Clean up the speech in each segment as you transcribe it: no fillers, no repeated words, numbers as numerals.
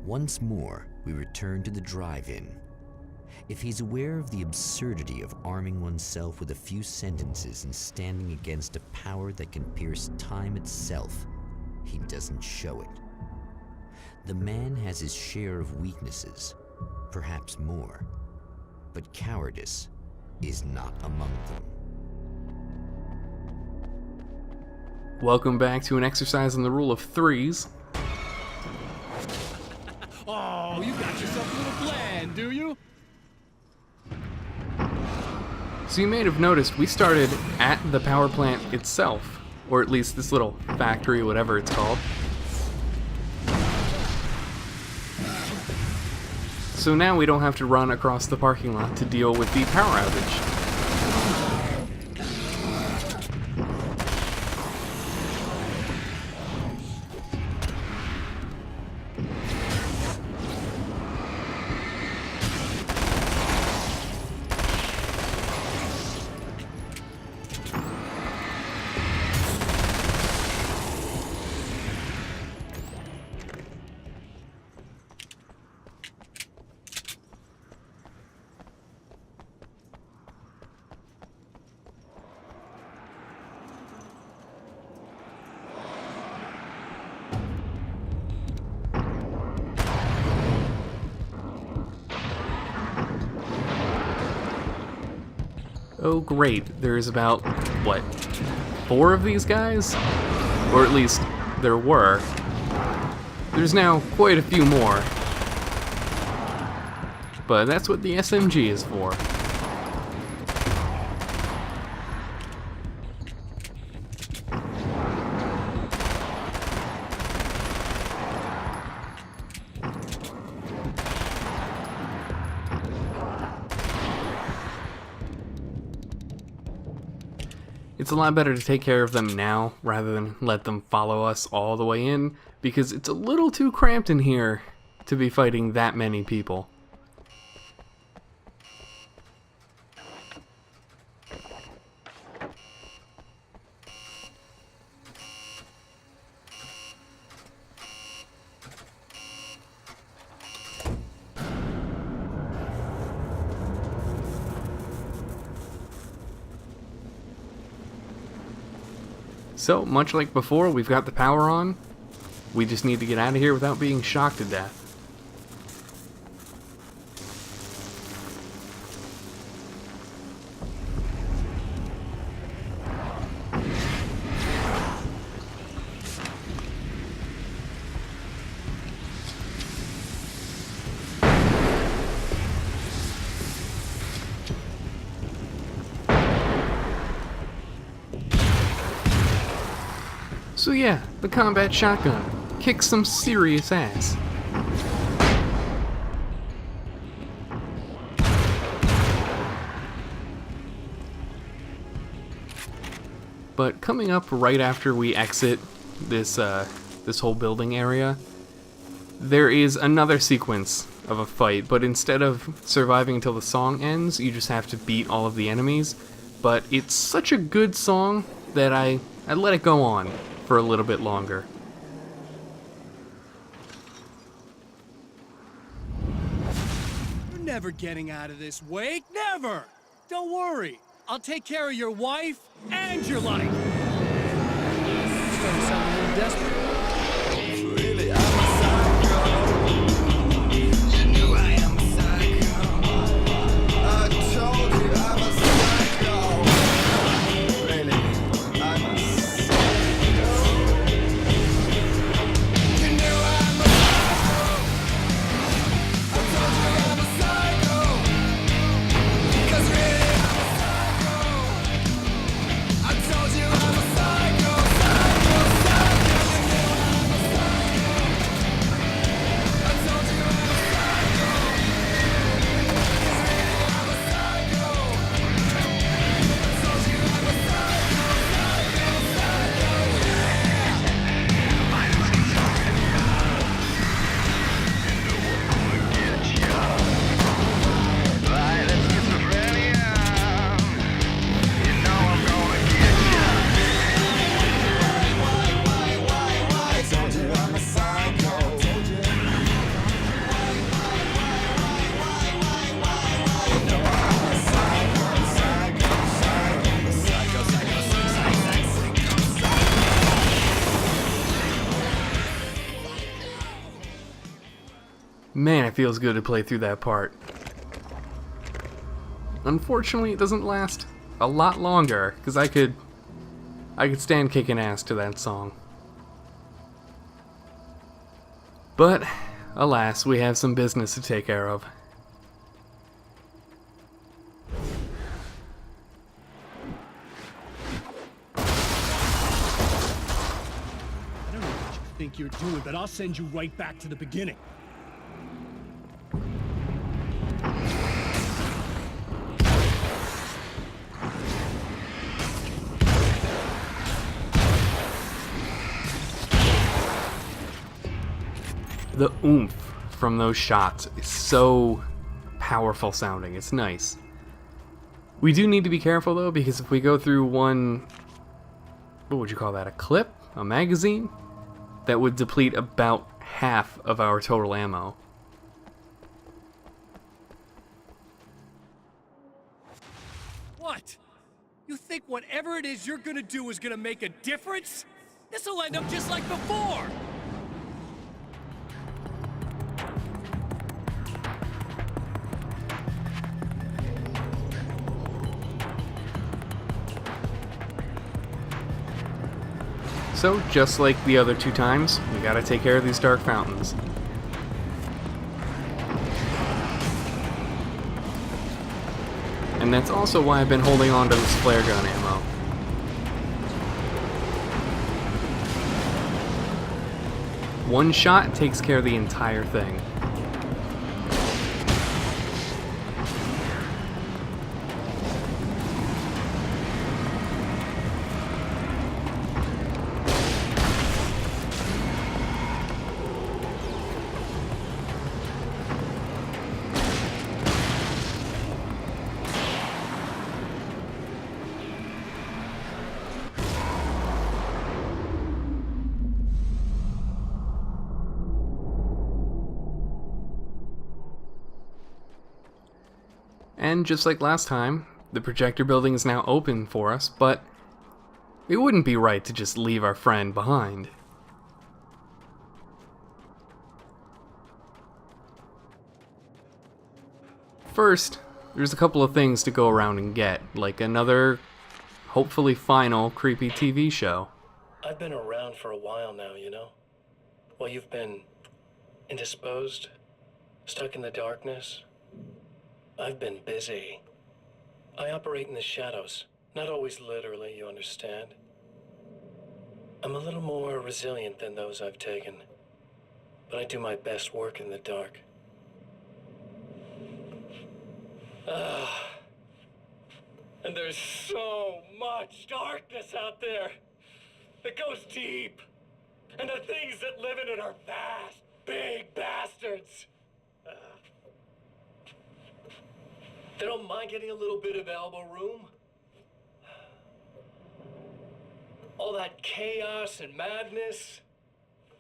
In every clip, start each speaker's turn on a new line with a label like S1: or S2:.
S1: Once more, we return to the drive-in. If he's aware of the absurdity of arming oneself with a few sentences and standing against a power that can pierce time itself, he doesn't show it. The man has his share of weaknesses, perhaps more, but cowardice is not among them.
S2: Welcome back to an exercise in the rule of threes.
S3: Oh, you got yourself a little plan, do you?
S2: So you may have noticed we started at the power plant itself, or at least this little factory, whatever it's called. So now we don't have to run across the parking lot to deal with the power outage. Oh great, there's about, what, 4 of these guys? Or at least, there were. There's now quite a few more. But that's what the SMG is for. It's a lot better to take care of them now rather than let them follow us all the way in, because it's a little too cramped in here to be fighting that many people. So, much like before, we've got the power on. We just need to get out of here without being shocked to death. So yeah, the combat shotgun kicks some serious ass. But coming up right after we exit this whole building area, there is another sequence of a fight, but instead of surviving until the song ends, you just have to beat all of the enemies. But it's such a good song that I let it go on for a little bit longer.
S3: You're never getting out of this, Wake. Never! Don't worry. I'll take care of your wife and your life. You're starting to sound a little desperate.
S4: Really, I'm a psycho. You knew I am a psycho. I told you I'm a psycho. Really, I'm a psycho. You knew I'm a psycho. I told you I'm a psycho. 'Cause really I'm a psycho. I told you I'm a psycho, psycho, psycho.
S2: Man, it feels good to play through that part. Unfortunately, it doesn't last a lot longer, because I could stand kicking ass to that song. But, alas, we have some business to take care of.
S3: I don't know what you think you're doing, but I'll send you right back to the beginning.
S2: The oomph from those shots is so powerful sounding. It's nice. We do need to be careful though, because if we go through one, what would you call that, a clip? A magazine? That would deplete about half of our total ammo.
S3: What? You think whatever it is you're gonna do is gonna make a difference? This'll end up just like before!
S2: So, just like the other two times, we gotta take care of these dark fountains. And that's also why I've been holding on to this flare gun ammo. One shot takes care of the entire thing. And just like last time, the projector building is now open for us, but it wouldn't be right to just leave our friend behind. First, there's a couple of things to go around and get, like another, hopefully final, creepy TV show.
S5: I've been around for a while now, you know? While you've been indisposed, stuck in the darkness, I've been busy. I operate in the shadows, not always literally, you understand? I'm a little more resilient than those I've taken, but I do my best work in the dark. And there's so much darkness out there. It goes deep. And the things that live in it are vast, big bastards. They don't mind getting a little bit of elbow room. All that chaos and madness,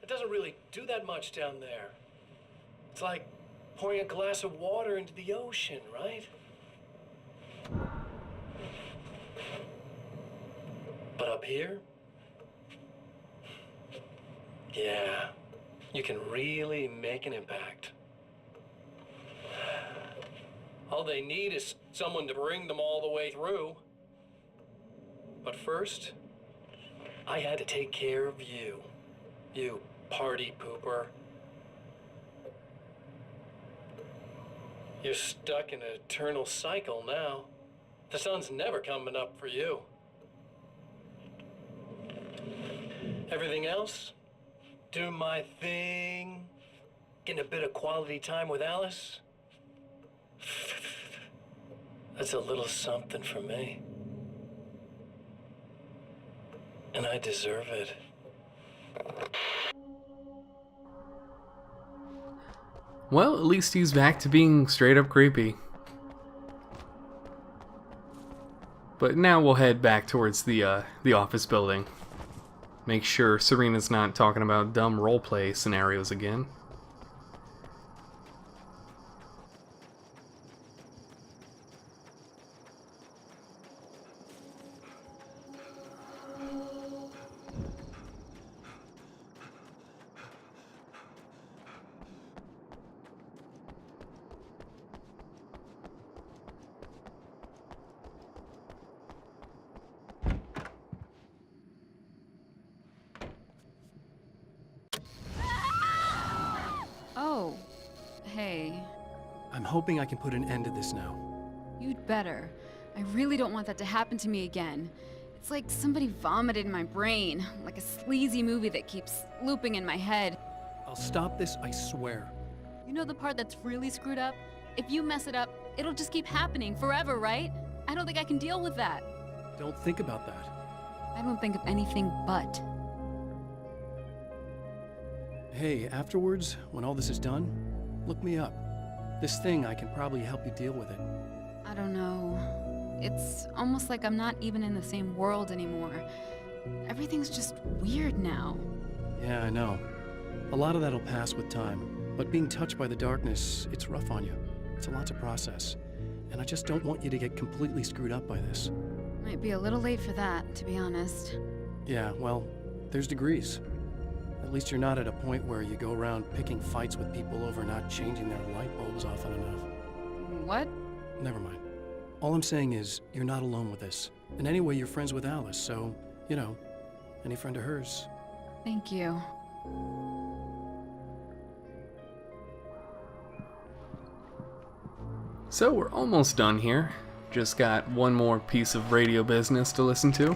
S5: it doesn't really do that much down there. It's like pouring a glass of water into the ocean, right? But up here, yeah, you can really make an impact. All they need is someone to bring them all the way through. But first, I had to take care of you. You party pooper. You're stuck in an eternal cycle now. The sun's never coming up for you. Everything else? Do my thing. Getting a bit of quality time with Alice. That's a little something for me. And I deserve it.
S2: Well, at least he's back to being straight up creepy. But now we'll head back towards the office building. Make sure Serena's not talking about dumb roleplay scenarios again.
S3: I'm hoping I can put an end to this now.
S6: You'd better. I really don't want that to happen to me again. It's like somebody vomited in my brain, like a sleazy movie that keeps looping in my head.
S3: I'll stop this, I swear.
S6: You know the part that's really screwed up? If you mess it up, it'll just keep happening forever, right? I don't think I can deal with that.
S3: Don't think about that.
S6: I don't think of anything but.
S3: Hey, afterwards, when all this is done, look me up. This thing, I can probably help you deal with it.
S6: I don't know. It's almost like I'm not even in the same world anymore. Everything's just weird now.
S3: Yeah, I know. A lot of that'll pass with time. But being touched by the darkness, it's rough on you. It's a lot to process. And I just don't want you to get completely screwed up by this.
S6: Might be a little late for that, to be honest.
S3: Yeah, well, there's degrees. At least you're not at a point where you go around picking fights with people over not changing their light bulbs often enough.
S6: What?
S3: Never mind. All I'm saying is, you're not alone with this. And anyway, you're friends with Alice, so, you know, any friend of hers.
S6: Thank you.
S2: So we're almost done here. Just got one more piece of radio business to listen to.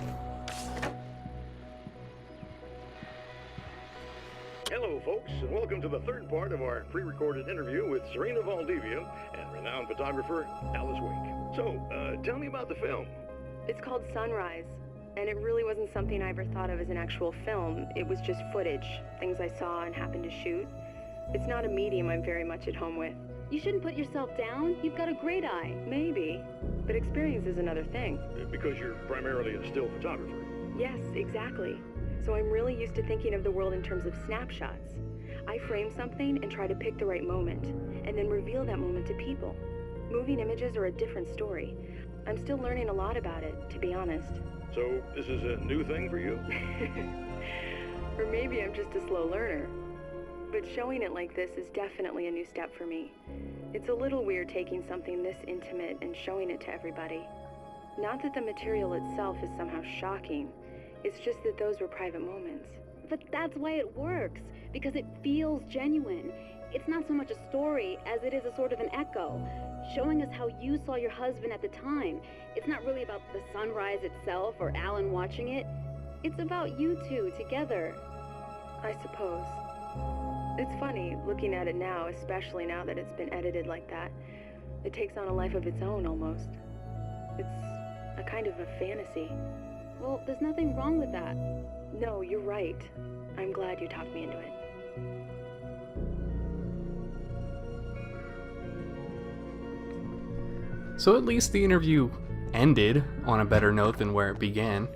S7: Hello, folks, and welcome to the third part of our pre-recorded interview with Serena Valdivia and renowned photographer Alice Wake. So, tell me about the film.
S8: It's called Sunrise, and it really wasn't something I ever thought of as an actual film. It was just footage, things I saw and happened to shoot. It's not a medium I'm very much at home with.
S9: You shouldn't put yourself down. You've got a great eye.
S8: Maybe, but experience is another thing.
S7: Because you're primarily a still photographer.
S8: Yes, exactly. So I'm really used to thinking of the world in terms of snapshots. I frame something and try to pick the right moment, and then reveal that moment to people. Moving images are a different story. I'm still learning a lot about it, to be honest.
S7: So, this is a new thing for you?
S8: Or maybe I'm just a slow learner. But showing it like this is definitely a new step for me. It's a little weird taking something this intimate and showing it to everybody. Not that the material itself is somehow shocking. It's just that those were private moments.
S9: But that's why it works, because it feels genuine. It's not so much a story as it is a sort of an echo, showing us how you saw your husband at the time. It's not really about the sunrise itself or Alan watching it. It's about you two together.
S8: I suppose. It's funny, looking at it now, especially now that it's been edited like that. It takes on a life of its own, almost. It's a kind of a fantasy.
S9: Well, there's nothing wrong with that.
S8: No, you're right. I'm glad you talked me into it.
S2: So at least the interview ended on a better note than where it began.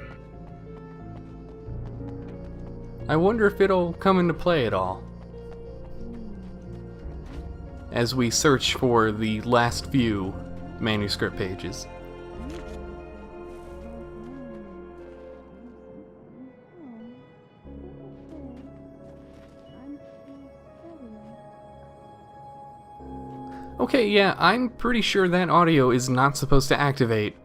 S2: I wonder if it'll come into play at all. As we search for the last few manuscript pages. Okay, yeah, I'm pretty sure that audio is not supposed to activate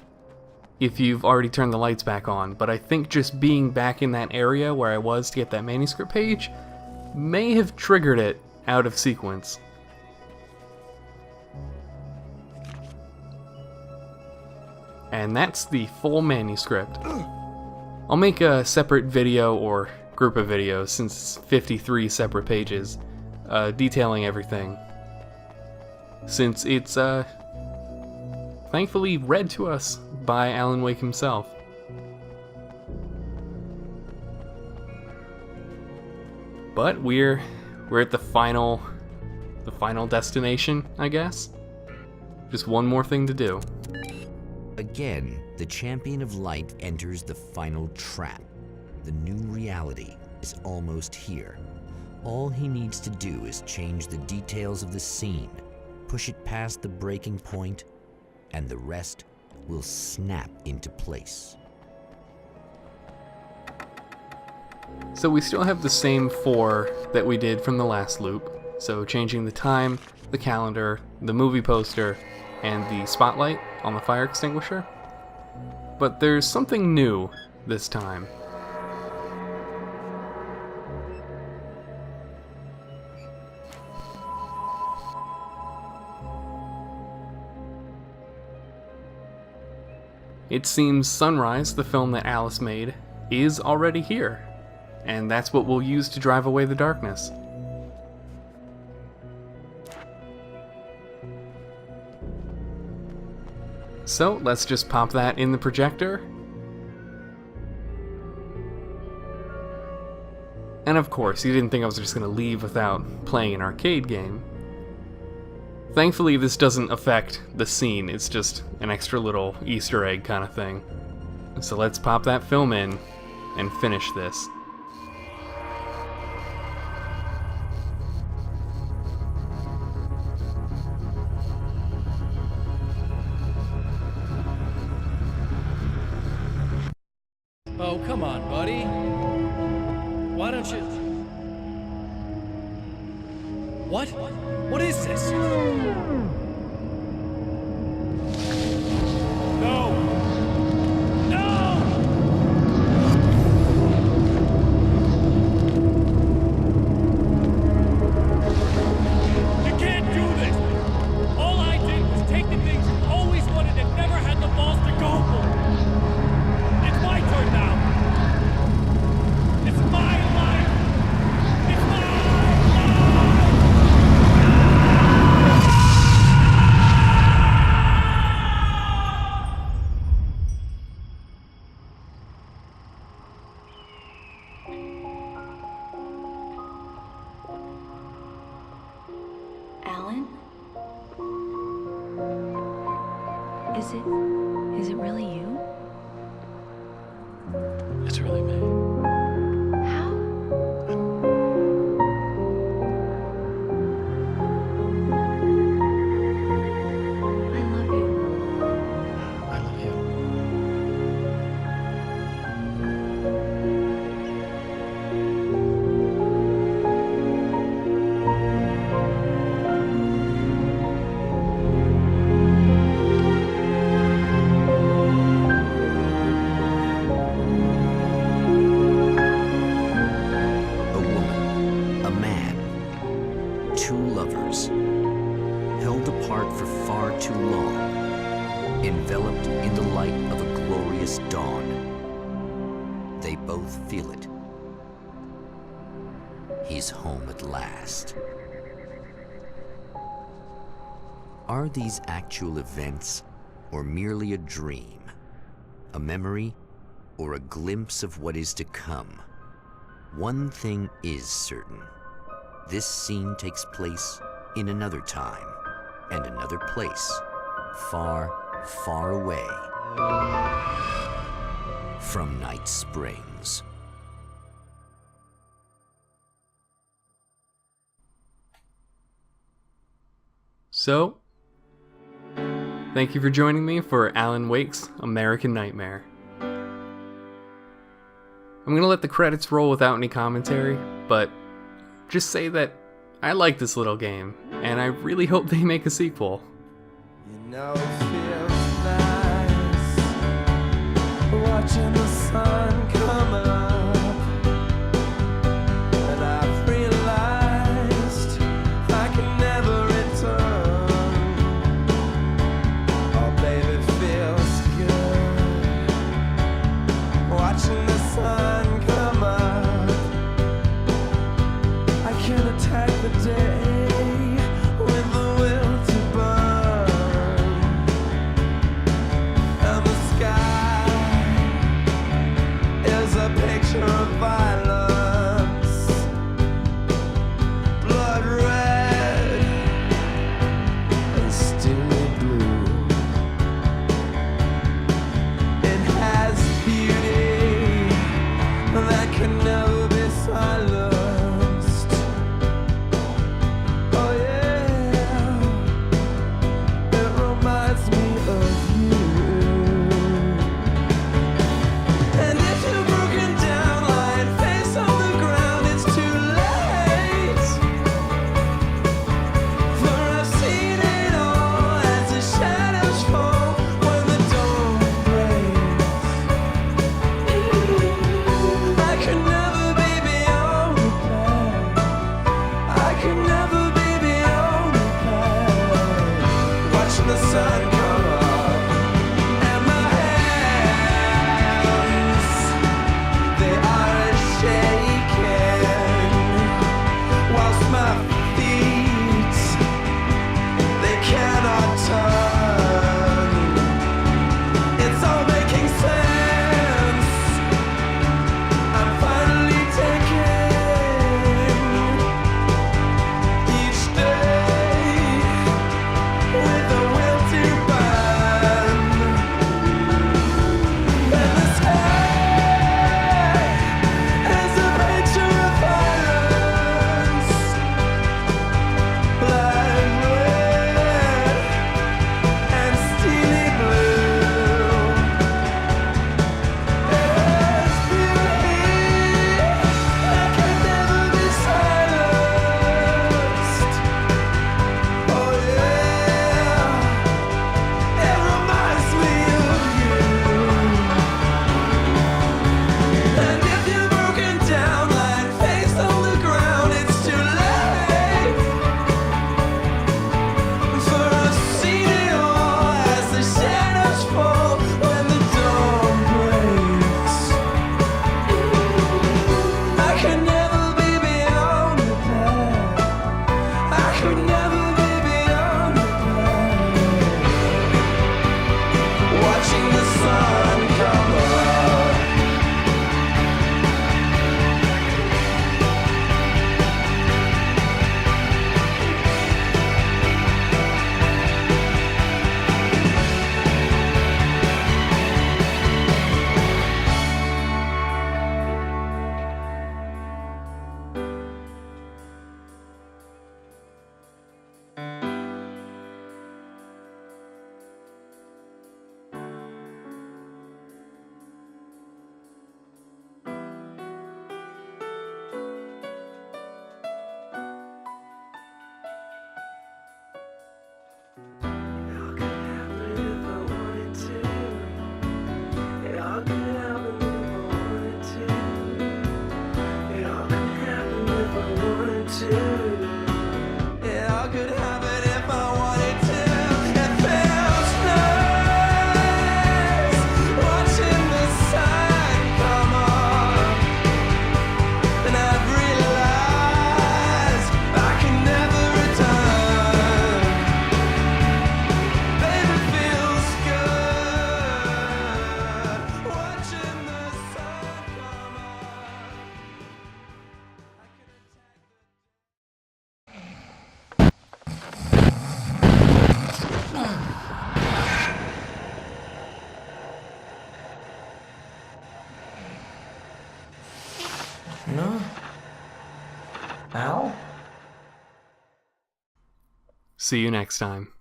S2: if you've already turned the lights back on, but I think just being back in that area where I was to get that manuscript page may have triggered it out of sequence. And that's the full manuscript. I'll make a separate video or group of videos, since it's 53 separate pages, detailing everything. Since it's, thankfully read to us by Alan Wake himself. But we're at the final destination, I guess. Just one more thing to do.
S1: Again, the champion of light enters the final trap. The new reality is almost here. All he needs to do is change the details of the scene, push it past the breaking point, and the rest will snap into place.
S2: So we still have the same 4 that we did from the last loop. So changing the time, the calendar, the movie poster, and the spotlight on the fire extinguisher. But there's something new this time. it seems Sunrise, the film that Alice made, is already here. And that's what we'll use to drive away the darkness. So let's just pop that in the projector. And of course, you didn't think I was just going to leave without playing an arcade game. Thankfully, this doesn't affect the scene, it's just an extra little Easter egg kind of thing. So let's pop that film in and finish this.
S3: Oh, come on, buddy. Why don't you... What? What is this? No! No! You can't do this! All I did was take the things you always wanted and never had the balls to go for. It's my turn now. It's my life. It's my life.
S8: Alan? Is it really you?
S5: It's really me.
S8: How? I love you.
S5: I love you.
S1: A woman, a man, two lovers, held apart for far too long, enveloped in the light of a glorious dawn. They both feel it. He's home at last. Are these actual events, or merely a dream? A memory, or a glimpse of what is to come? One thing is certain. This scene takes place in another time and another place, far, far away from Night Springs.
S2: So, thank you for joining me for Alan Wake's American Nightmare. I'm gonna let the credits roll without any commentary, but just say that I like this little game, and I really hope they make a sequel.
S4: You know it feels nice watching the sun come up, and I've realized I can never return. Oh baby, it feels good watching the sun come up. I can attack the day with the will to burn, and the sky is a picture of violence, blood red and steely blue. It has beauty that can never be silenced. Oh yeah, it reminds me of you. And if you're broken down, lying face on the ground, it's too late. For I've seen it all as the shadows fall when the dawn breaks. I could never be beyond repair. I could never be beyond repair. Watching the sun come up and my hair
S2: See you next time.